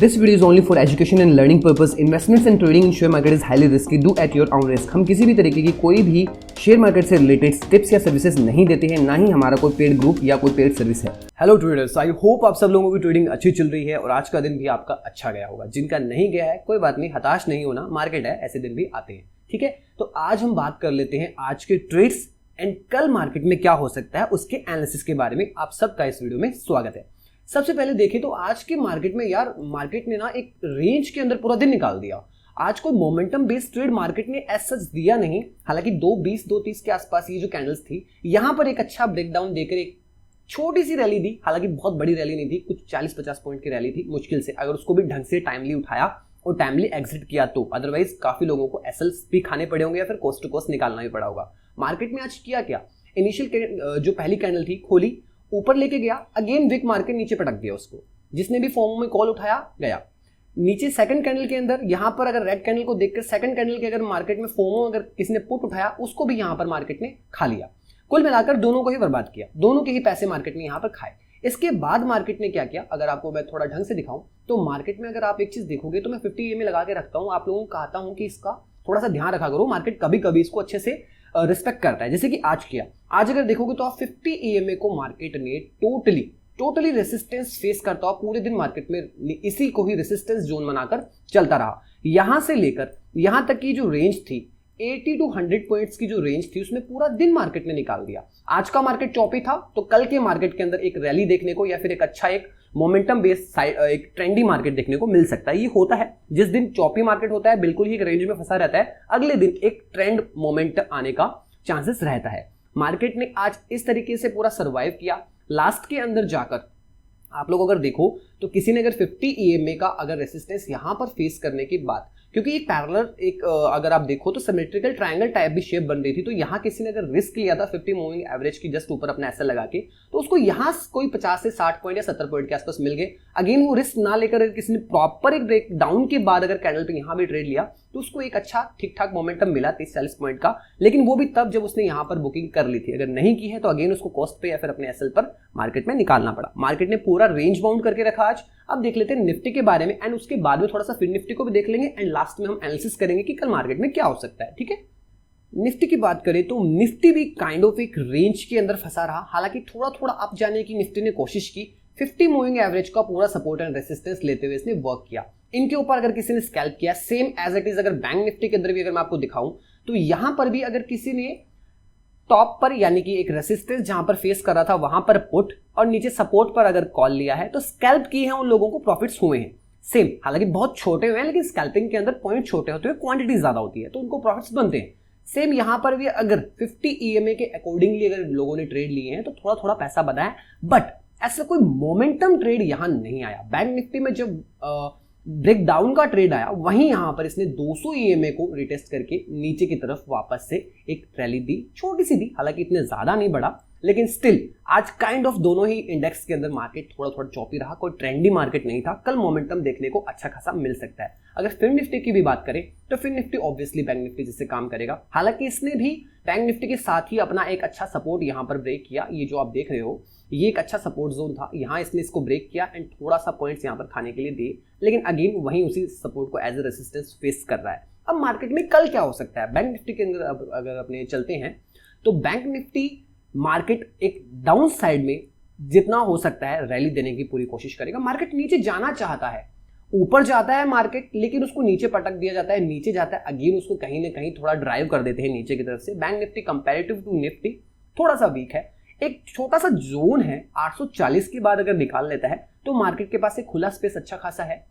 This video is only for education and learning purpose. Investments and trading in share market is highly risky. Do at your own risk. हम किसी भी तरीके की कोई भी share market से related tips या सर्विसेज नहीं देते हैं, ना ही हमारा कोई पेड ग्रुप या कोई पेड सर्विस है। हेलो ट्रेडर्स, आई होप आप सब लोगों की ट्रेडिंग अच्छी चल रही है और आज का दिन भी आपका अच्छा गया होगा। जिनका नहीं गया है कोई बात नहीं, हताश नहीं होना, मार्केट है, ऐसे दिन भी आते हैं। ठीक है, तो आज हम बात कर लेते हैं आज के ट्रेड्स एंड कल मार्केट में क्या हो सकता है उसके एनालिसिस के बारे में। आप सबका इस वीडियो में स्वागत है। सबसे पहले देखें तो आज के मार्केट में यार मार्केट ने ना एक रेंज के अंदर पूरा दिन निकाल दिया। आज कोई मोमेंटम बेस्ड ट्रेड मार्केट ने एज सच दिया नहीं। हालांकि 2:20 2:30 के आसपास ये जो कैंडल्स थी यहां पर एक अच्छा ब्रेकडाउन देकर एक छोटी सी रैली दी। हालांकि बहुत बड़ी रैली नहीं थी, कुछ 40-50 पॉइंट की रैली थी मुश्किल से, अगर उसको भी ढंग से टाइमली उठाया और टाइमली एग्जिट किया तो। अदरवाइज काफी लोगों को एसएल्स भी खाने पड़े होंगे या फिर कोस्ट टू कोस्ट निकालना भी पड़ा होगा। मार्केट में आज किया क्या, इनिशियल जो पहली कैंडल थी खोली, ऊपर लेके गया, अगेन विक मार्केट नीचे पटक दिया उसको। जिसने भी फॉर्म में कॉल उठाया गया नीचे। सेकंड कैंडल के अंदर यहां पर अगर रेड कैंडल को देखकर सेकंड कैंडल के अगर मार्केट में फोमो अगर किसी ने पुट उठाया उसको भी यहां पर मार्केट ने खा लिया। कुल मिलाकर दोनों को ही बर्बाद किया, दोनों के ही पैसे मार्केट ने यहां पर खाए। इसके बाद मार्केट ने क्या किया, अगर आपको मैं थोड़ा ढंग से दिखाऊं तो मार्केट में अगर आप एक चीज देखोगे तो मैं 50 EMA लगा के रखता हूं। आप लोगों को कहता हूं कि इसका थोड़ा सा ध्यान रखा करो, मार्केट कभी कभी इसको अच्छे से रिस्पेक्ट करता है, जैसे कि आज किया। आज अगर देखोगे तो आप 50 EMA को मार्केट ने टोटली रेसिस्टेंस फेस करता हुआ पूरे दिन मार्केट में इसी को ही रेसिस्टेंस जोन बनाकर चलता रहा। यहां से लेकर यहां तक की जो रेंज थी 80 to 100 पॉइंट्स की जो रेंज थी उसमें पूरा दिन मार्केट ने निकाल दिया। आज का मार्केट चौपी था तो कल के मार्केट के अंदर एक रैली देखने को या फिर एक अच्छा एक मोमेंटम बेस्ड एक ट्रेंडी मार्केट देखने को मिल सकता है। ये होता है, जिस दिन चौपी मार्केट होता है बिल्कुल ही एक रेंज में फंसा रहता है, अगले दिन एक ट्रेंड मोमेंट आने का चांसेस रहता है। मार्केट ने आज इस तरीके से पूरा सर्वाइव किया। लास्ट के अंदर जाकर आप लोग अगर देखो तो किसी ने अगर 50 EMA का अगर रेसिस्टेंस यहां पर फेस करने के बाद, क्योंकि एक पैरेलल एक अगर आप देखो तो सिमेट्रिकल ट्रायंगल टाइप भी शेप बन रही थी, तो यहां किसी ने अगर रिस्क लिया था 50 मूविंग एवरेज की जस्ट ऊपर अपना एसएल लगा के, तो उसको यहां कोई 50 से 60 पॉइंट या 70 पॉइंट के आसपास मिल गए। अगेन वो रिस्क ना लेकर अगर किसी ने प्रॉपर एक ब्रेक डाउन के बाद अगर कैंडल पे यहां भी ट्रेड लिया तो उसको एक अच्छा ठीक ठाक मोमेंटम मिला 30-40 पॉइंट का, लेकिन वो भी तब जब उसने यहां पर बुकिंग कर ली थी। अगर नहीं की है तो अगेन उसको कॉस्ट पे या फिर अपने एसएल पर मार्केट में निकालना पड़ा। मार्केट ने पूरा रेंज बाउंड करके रखा आज। अब देख लेते हैं निफ्टी के बारे में एंड उसके बाद में थोड़ा सा फिर निफ्टी को भी देख लेंगे एंड लास्ट में हम एनालिसिस करेंगे कि कल मार्केट में क्या हो सकता है। ठीक है, निफ्टी की बात करें तो निफ्टी भी काइंड ऑफ एक रेंज के अंदर फंसा रहा। हालांकि थोड़ा थोड़ा अप जाने की निफ्टी ने कोशिश की। 50 मूविंग एवरेज का पूरा सपोर्ट एंड रेसिस्टेंस लेते हुए इसने वर्क किया। इनके ऊपर अगर किसी ने स्कैल्प किया, सेम एज इट इज अगर बैंक निफ्टी के अंदर भी अगर मैं आपको दिखाऊं तो यहां पर भी अगर किसी ने टॉप पर यानी कि एक रेसिस्टेंस जहां पर फेस कर रहा था वहां पर पुट और नीचे सपोर्ट पर अगर कॉल लिया है तो स्कैल्प की है, उन लोगों को प्रॉफिट्स हुए हैं। सेम, हालांकि बहुत छोटे हुए हैं लेकिन स्कैल्पिंग के अंदर पॉइंट छोटे होते हुए क्वांटिटी ज्यादा होती है तो उनको प्रॉफिट्स बनते हैं। सेम यहां पर भी अगर 50 EMA के अकॉर्डिंगली अगर लोगों ने ट्रेड लिए हैं तो थोड़ा थोड़ा पैसा बना है, बट ऐसा कोई मोमेंटम ट्रेड यहां नहीं आया। बैंक निफ्टी में जब ब्रेकडाउन का ट्रेड आया वहीं यहां पर इसने 200 EMA को रिटेस्ट करके नीचे की तरफ वापस से एक रैली दी, छोटी सी दी, हालांकि इतने ज्यादा नहीं बढ़ा, लेकिन स्टिल आज काइंड ऑफ दोनों ही इंडेक्स के अंदर मार्केट थोड़ा थोड़ा चौपी रहा। कोई ट्रेंडी मार्केट नहीं था। कल मोमेंटम देखने को अच्छा खासा मिल सकता है। अगर फिर निफ्टी की भी बात करें तो फिर निफ्टी ऑब्वियसली बैंक निफ्टी जिससे काम करेगा। हालांकि इसने भी बैंक निफ्टी के साथ ही अपना एक अच्छा सपोर्ट यहां पर ब्रेक किया। ये जो आप देख रहे हो ये एक अच्छा सपोर्ट जोन था, यहां इसने इसको ब्रेक किया एंड थोड़ा सा पॉइंट्स यहां पर खाने के लिए दिए, लेकिन अगेन वहीं उसी सपोर्ट को एज ए रेसिस्टेंस फेस कर रहा है। अब मार्केट में कल क्या हो सकता है, बैंक निफ्टी के अंदर अगर अपने चलते हैं तो बैंक निफ्टी मार्केट एक डाउन साइड में जितना हो सकता है रैली देने की पूरी कोशिश करेगा। मार्केट नीचे जाना चाहता है, ऊपर जाता है मार्केट लेकिन उसको नीचे पटक दिया जाता है, नीचे जाता है अगेन उसको कहीं ना कहीं थोड़ा ड्राइव कर देते हैं नीचे की तरफ से। Bank nifty comparative to nifty थोड़ा सा वीक है। एक छोटा सा जोन है 840 के बाद अगर निकाल लेता है तो मार्केट के पास एक खुला स्पेस अच्छा खासा है।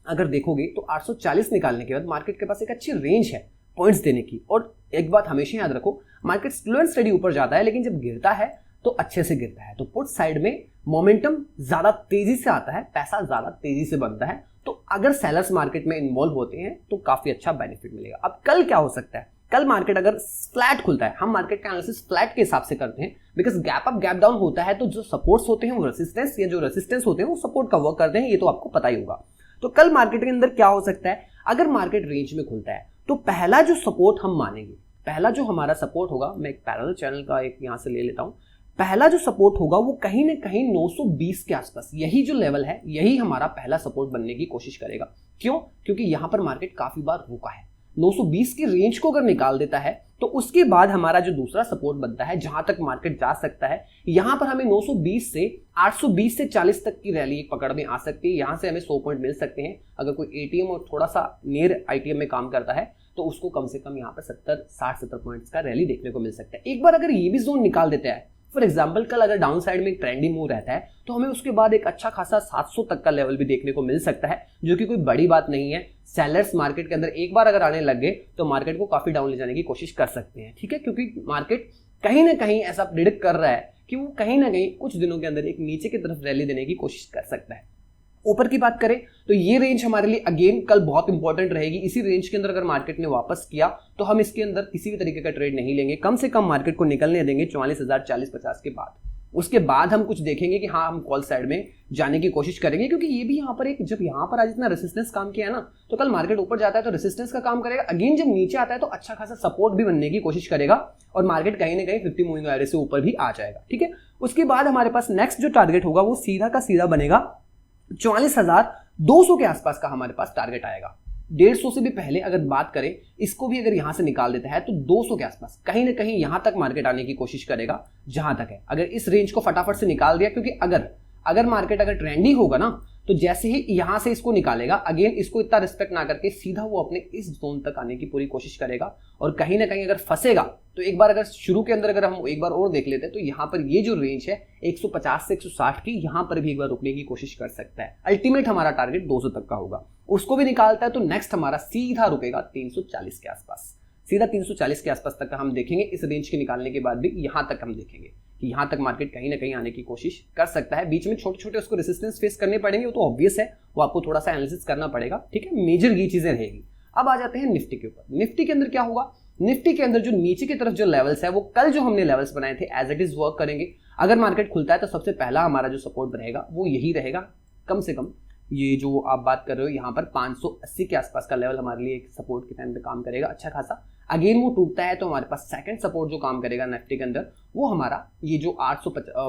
अगर देखोगे तो 840 निकालने के बाद मार्केट के पास एक अच्छी रेंज है पॉइंट्स देने की। और एक बात हमेशा याद रखो, मार्केट स्लो एंड स्टडी ऊपर जाता है लेकिन जब गिरता है तो अच्छे से गिरता है। तो पुट साइड में मोमेंटम ज्यादा तेजी से आता है, पैसा ज्यादा तेजी से बनता है, तो अगर सेलर्स मार्केट में इन्वॉल्व होते हैं तो काफी अच्छा बेनिफिट मिलेगा। अब कल क्या हो सकता है, कल मार्केट अगर फ्लैट खुलता है, हम मार्केट का एनालिसिस फ्लैट के हिसाब से करते हैं because gap up gap down होता है तो जो सपोर्ट्स होते हैं वो रेसिस्टेंस या जो रेसिस्टेंस होते हैं वो सपोर्ट का वर्क करते हैं, ये तो आपको पता ही होगा। तो कल मार्केट के अंदर क्या हो सकता है, अगर मार्केट रेंज में खुलता है तो पहला जो सपोर्ट हम मानेंगे, पहला जो हमारा सपोर्ट होगा, मैं एक पैरेलल चैनल का एक यहां से ले लेता हूं, पहला जो सपोर्ट होगा वो कहीं ना कहीं 920 के आसपास, यही जो लेवल है यही हमारा पहला सपोर्ट बनने की कोशिश करेगा। क्यों? क्योंकि यहां पर मार्केट काफी बार रुका है। 920 की रेंज को अगर निकाल देता है तो उसके बाद हमारा जो दूसरा सपोर्ट बनता है, जहां तक मार्केट जा सकता है, यहां पर हमें 920 से 820 से 40 तक की रैली एक पकड़ में आ सकती है। यहां से हमें 100 पॉइंट मिल सकते हैं। अगर कोई एटीएम और थोड़ा सा नियर आईटीएम में काम करता है तो उसको कम से कम यहाँ पर 60-70 पॉइंट्स का रैली देखने को मिल सकता है। एक बार अगर ये भी जोन निकाल देता है, फॉर एग्जाम्पल कल अगर डाउन साइड में एक ट्रेंडी मूव रहता है तो हमें उसके बाद एक अच्छा खासा 700 तक का लेवल भी देखने को मिल सकता है, जो कि कोई बड़ी बात नहीं है। सेलर्स मार्केट के अंदर एक बार अगर आने लग गए तो मार्केट को काफी डाउन ले जाने की कोशिश कर सकते हैं, ठीक है, क्योंकि मार्केट कहीं ना कहीं ऐसा प्रिडिक्ट कर रहा है कि वो कहीं ना कहीं कुछ दिनों के अंदर एक नीचे की तरफ रैली देने की कोशिश कर सकता है। ऊपर की बात करें तो ये रेंज हमारे लिए अगेन कल बहुत इंपॉर्टेंट रहेगी। इसी रेंज के अंदर अगर मार्केट ने वापस किया तो हम इसके अंदर किसी भी तरीके का ट्रेड नहीं लेंगे, कम से कम मार्केट को निकलने देंगे 44,000 40-50 के बाद। उसके बाद हम कुछ देखेंगे कि हाँ हम कॉल साइड में जाने की कोशिश करेंगे, क्योंकि ये भी यहाँ पर एक, जब यहाँ पर आज इतना रेसिस्टेंस काम किया है ना, तो कल मार्केट ऊपर जाता है तो रेसिस्टेंस का काम करेगा। अगेन जब नीचे आता है तो अच्छा खासा सपोर्ट भी बनने की कोशिश करेगा और मार्केट कहीं ना कहीं 50 मूविंग एवरेज से ऊपर भी आ जाएगा, ठीक है। उसके बाद हमारे पास नेक्स्ट जो टारगेट होगा वो सीधा का सीधा बनेगा 44,200 के आसपास का हमारे पास टारगेट आएगा। 150 से भी पहले अगर बात करें, इसको भी अगर यहां से निकाल देता है तो 200 के आसपास कहीं ना कहीं यहां तक मार्केट आने की कोशिश करेगा जहां तक है। अगर इस रेंज को फटाफट से निकाल दिया, क्योंकि अगर मार्केट अगर ट्रेंडी होगा ना तो जैसे ही यहां से इसको निकालेगा, अगेन इसको इतना रिस्पेक्ट ना करके सीधा वो अपने इस जोन तक आने की पूरी कोशिश करेगा। और कहीं ना कहीं अगर फंसेगा तो एक बार अगर शुरू के अंदर अगर हम एक बार और देख लेते हैं तो यहाँ पर ये जो रेंज है 150 से 160 की, यहाँ पर भी एक बार रुकने की कोशिश कर सकता है। अल्टीमेट हमारा टारगेट 200 तक का होगा। उसको भी निकालता है तो नेक्स्ट हमारा सीधा रुकेगा 340 के आसपास, सीधा 340 के आसपास तक का हम देखेंगे। इस रेंज के निकालने के बाद भी यहाँ तक हम देखेंगे कि यहाँ तक मार्केट कहीं ना कहीं आने की कोशिश कर सकता है। बीच में छोटे छोटे उसको रेसिस्टेंस फेस करने पड़ेंगे, वो तो ऑब्वियस है, वो आपको थोड़ा सा एनालिसिस करना पड़ेगा, ठीक है। मेजर ये चीजें रहेगी। अब आ जाते हैं निफ्टी के ऊपर। निफ्टी के अंदर क्या होगा? निफ्टी के अंदर जो नीचे की तरफ जो लेवल्स है वो कल जो हमने लेवल्स बनाए थे एज इट इज वर्क करेंगे। अगर मार्केट खुलता है तो सबसे पहला हमारा जो सपोर्ट रहेगा वो यही रहेगा। कम से कम ये जो आप बात कर रहे हो यहाँ पर 580 के आसपास का लेवल हमारे लिए एक सपोर्ट के टाइम पे काम करेगा अच्छा खासा। अगेन वो टूटता है तो हमारे पास सेकंड सपोर्ट जो काम करेगा निफ्टी के अंदर वो हमारा ये जो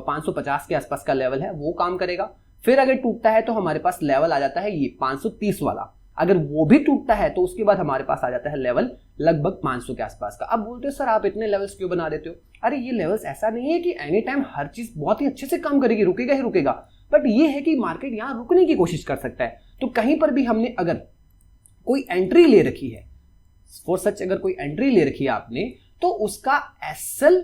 550 के आसपास का लेवल है वो काम करेगा। फिर अगर टूटता है तो हमारे पास लेवल आ जाता है ये 530 वाला। अगर वो भी टूटता है तो उसके बाद हमारे पास आ जाता है लेवल लगभग 500 के आसपास का। अब बोलते हो सर आप इतने लेवल्स क्यों बना देते हो? अरे ये लेवल्स ऐसा नहीं है कि एनी टाइम हर चीज बहुत ही अच्छे से काम करेगी, रुकेगा ही रुकेगा, बट ये है कि मार्केट यहां रुकने की कोशिश कर सकता है। तो कहीं पर भी हमने अगर कोई एंट्री ले रखी है, फॉर सच अगर कोई एंट्री ले रखी है आपने, तो उसका एसएल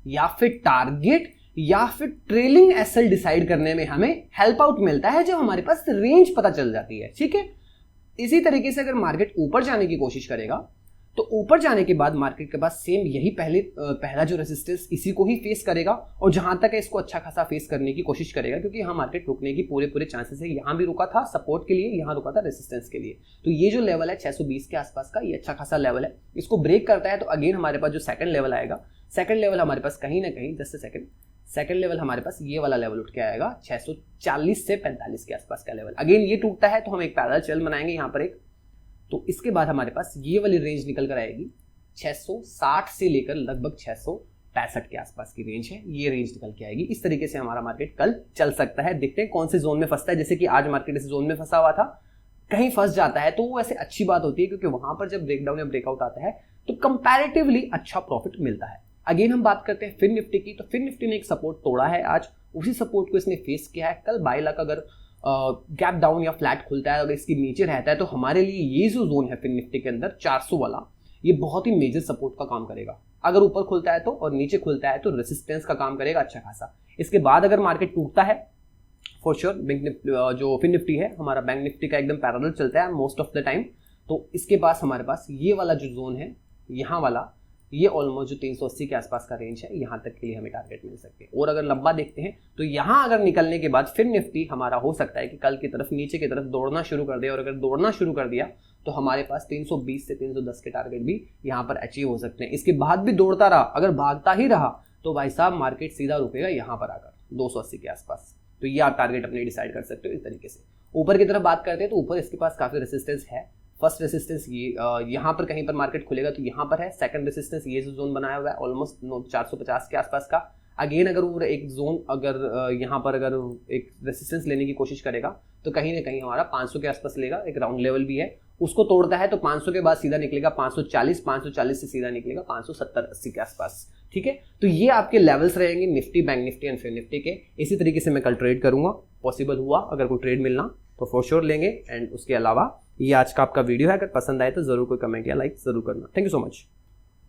या फिर टारगेट या फिर ट्रेलिंग एसएल डिसाइड करने में हमें हेल्प आउट मिलता है जब हमारे पास रेंज पता चल जाती है, ठीक है। इसी तरीके से अगर मार्केट ऊपर जाने की कोशिश करेगा तो ऊपर जाने के बाद मार्केट के पास सेम यही पहला जो रेजिस्टेंस इसी को ही फेस करेगा और जहां तक है इसको अच्छा खासा फेस करने की कोशिश करेगा, क्योंकि यहाँ मार्केट रुकने की पूरे चांसेस है। यहाँ भी रुका था सपोर्ट के लिए, यहाँ रुका था रेजिस्टेंस के लिए। तो ये जो लेवल है 620 के आसपास का, ये अच्छा खासा लेवल है। इसको ब्रेक करता है तो अगेन हमारे पास जो सेकंड लेवल आएगा, सेकंड लेवल हमारे पास कहीं ना कहीं जस्ट सेकंड लेवल हमारे पास ये वाला लेवल उठ के आएगा 640 से 45 के आसपास का लेवल। अगेन ये टूटता है तो हम एक पैरेलल चैनल बनाएंगे यहाँ पर एक, तो इसके बाद हमारे पास ये वाली रेंज निकल कर आएगी 660 से लेकर लगभग 665 के आसपास की रेंज है, ये रेंज निकल के आएगी। इस तरीके से हमारा मार्केट कल चल सकता है। देखते हैं कौन से जोन में फंसता है। जैसे कि आज मार्केट इस जोन में फंसा हुआ था, कहीं फंस जाता है तो वो ऐसे अच्छी बात होती है, क्योंकि वहां पर जब ब्रेकडाउन या ब्रेकआउट आता है तो कंपैरेटिवली अच्छा प्रॉफिट मिलता है। अगेन हम बात करते हैं फिर निफ्टी की, तो फिर निफ्टी ने एक सपोर्ट तोड़ा है आज, उसी सपोर्ट को इसने फेस किया है। कल 22 लाख अगर गैप डाउन या फ्लैट खुलता है, अगर इसके नीचे रहता है तो हमारे लिए ये जो जोन है फिर निफ्टी के अंदर 400 वाला, ये बहुत ही मेजर सपोर्ट का काम करेगा। अगर ऊपर खुलता है तो, और नीचे खुलता है तो रेसिस्टेंस का काम करेगा अच्छा खासा। इसके बाद अगर मार्केट टूटता है फॉर श्योर जो फिर निफ्टी है हमारा बैंक निफ्टी का एकदम पैरेलल चलता है मोस्ट ऑफ द टाइम, तो इसके पास हमारे पास ये वाला जो जोन है यहाँ वाला, ये ऑलमोस्ट जो 380 के आसपास का रेंज है, यहाँ तक के लिए हमें टारगेट मिल सकते हैं। और अगर लंबा देखते हैं तो यहाँ अगर निकलने के बाद फिर निफ्टी हमारा हो सकता है कि कल की तरफ नीचे की तरफ दौड़ना शुरू कर दे, और अगर दौड़ना शुरू कर दिया तो हमारे पास 320 से 310 के टारगेट भी यहाँ पर अचीव हो सकते हैं। इसके बाद भी दौड़ता रहा, अगर भागता ही रहा तो भाई साहब मार्केट सीधा रुकेगा यहाँ पर आकर 280 के आसपास। तो ये आप टारगेट अपने डिसाइड कर सकते हो इस तरीके से। ऊपर की तरफ बात करते हैं तो ऊपर इसके पास काफी रेसिस्टेंस है। फर्स्ट रेसिस्टेंस ये यहाँ पर कहीं पर मार्केट खुलेगा तो यहाँ पर है। सेकंड रेसिस्टेंस ये जो जोन बनाया हुआ है ऑलमोस्ट 450 के आसपास का। अगेन अगर वो एक जोन अगर यहाँ पर अगर एक रेसिस्टेंस लेने की कोशिश करेगा तो कहीं ना कहीं हमारा 500 के आसपास लेगा, एक राउंड लेवल भी है, उसको तोड़ता है तो 500 के बाद सीधा निकलेगा 540, 540 से सीधा निकलेगा 570-80 के आसपास। ठीक है, तो ये आपके लेवल्स रहेंगे nifty, bank nifty and fin nifty के। इसी तरीके से मैं कल ट्रेड करूंगा, पॉसिबल हुआ अगर कोई ट्रेड मिलना तो फॉर श्योर लेंगे। एंड उसके अलावा ये आज का आपका वीडियो है, अगर पसंद आए तो जरूर कोई कमेंट या लाइक जरूर करना। Thank you so much.